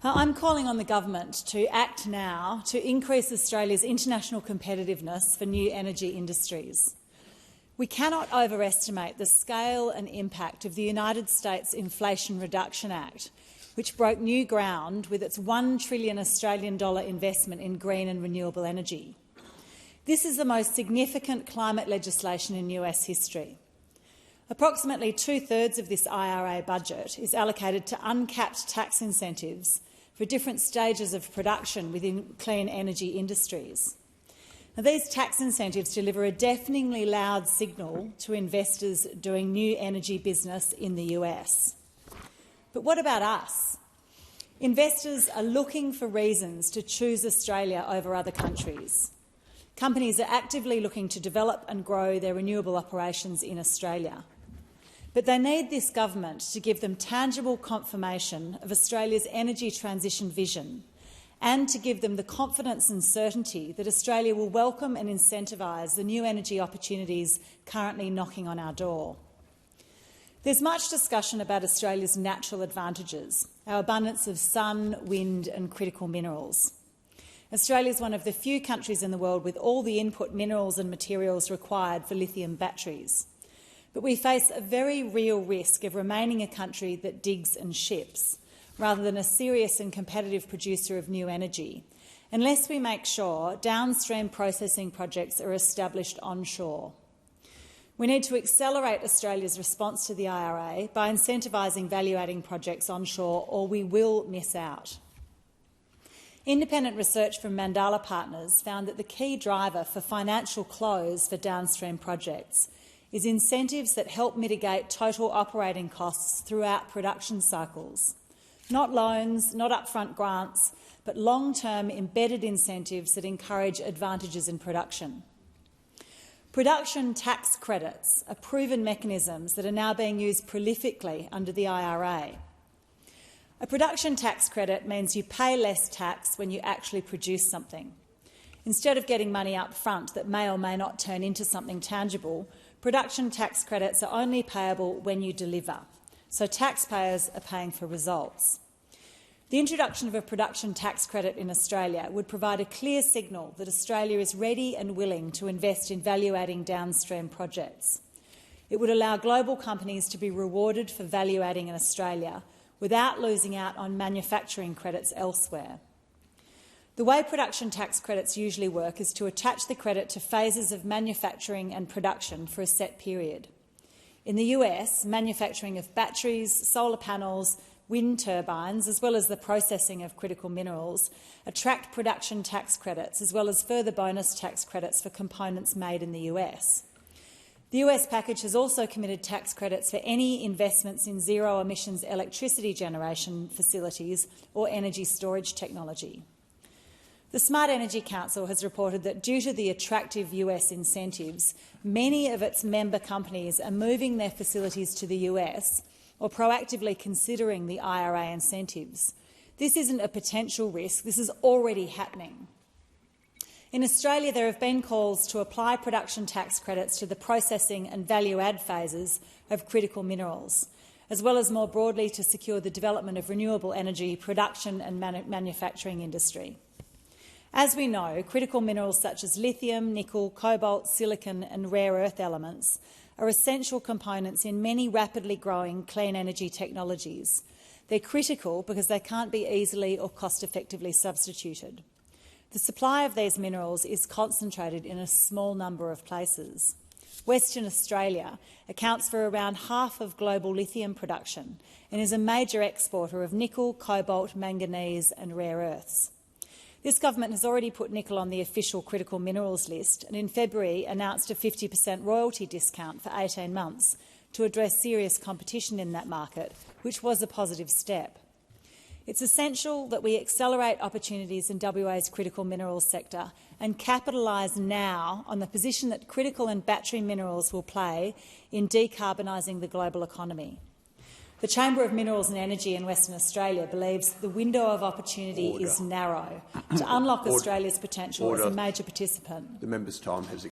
I'm calling on the government to act now to increase Australia's international competitiveness for new energy industries. We cannot overestimate the scale and impact of the United States Inflation Reduction Act, which broke new ground with its $1 trillion Australian investment in green and renewable energy. This is the most significant climate legislation in US history. Approximately 2/3 of this IRA budget is allocated to uncapped tax incentives for different stages of production within clean energy industries. Now, these tax incentives deliver a deafeningly loud signal to investors doing new energy business in the US. But what about us? Investors are looking for reasons to choose Australia over other countries. Companies are actively looking to develop and grow their renewable operations in Australia. But they need this government to give them tangible confirmation of Australia's energy transition vision and to give them the confidence and certainty that Australia will welcome and incentivise the new energy opportunities currently knocking on our door. There's much discussion about Australia's natural advantages, our abundance of sun, wind and critical minerals. Australia is one of the few countries in the world with all the input minerals and materials required for lithium batteries. But we face a very real risk of remaining a country that digs and ships, rather than a serious and competitive producer of new energy, unless we make sure downstream processing projects are established onshore. We need to accelerate Australia's response to the IRA by incentivising value-adding projects onshore, or we will miss out. Independent research from Mandala Partners found that the key driver for financial close for downstream projects is incentives that help mitigate total operating costs throughout production cycles. Not loans, not upfront grants, but long-term embedded incentives that encourage advantages in production. Production tax credits are proven mechanisms that are now being used prolifically under the IRA. A production tax credit means you pay less tax when you actually produce something. Instead of getting money up front that may or may not turn into something tangible, production tax credits are only payable when you deliver, so taxpayers are paying for results. The introduction of a production tax credit in Australia would provide a clear signal that Australia is ready and willing to invest in value-adding downstream projects. It would allow global companies to be rewarded for value-adding in Australia without losing out on manufacturing credits elsewhere. The way production tax credits usually work is to attach the credit to phases of manufacturing and production for a set period. In the US, manufacturing of batteries, solar panels, wind turbines, as well as the processing of critical minerals, attract production tax credits, as well as further bonus tax credits for components made in the US. The US package has also committed tax credits for any investments in zero-emissions electricity generation facilities or energy storage technology. The Smart Energy Council has reported that due to the attractive US incentives, many of its member companies are moving their facilities to the US or proactively considering the IRA incentives. This isn't a potential risk, this is already happening. In Australia, there have been calls to apply production tax credits to the processing and value-add phases of critical minerals, as well as more broadly to secure the development of renewable energy production and manufacturing industry. As we know, critical minerals such as lithium, nickel, cobalt, silicon and rare earth elements are essential components in many rapidly growing clean energy technologies. They're critical because they can't be easily or cost-effectively substituted. The supply of these minerals is concentrated in a small number of places. Western Australia accounts for around half of global lithium production and is a major exporter of nickel, cobalt, manganese and rare earths. This government has already put nickel on the official critical minerals list and in February announced a 50% royalty discount for 18 months to address serious competition in that market, which was a positive step. It's essential that we accelerate opportunities in WA's critical minerals sector and capitalise now on the position that critical and battery minerals will play in decarbonising the global economy. The Chamber of Minerals and Energy in Western Australia believes the window of opportunity is narrow to unlock Australia's potential as a major participant. The member's time has expired.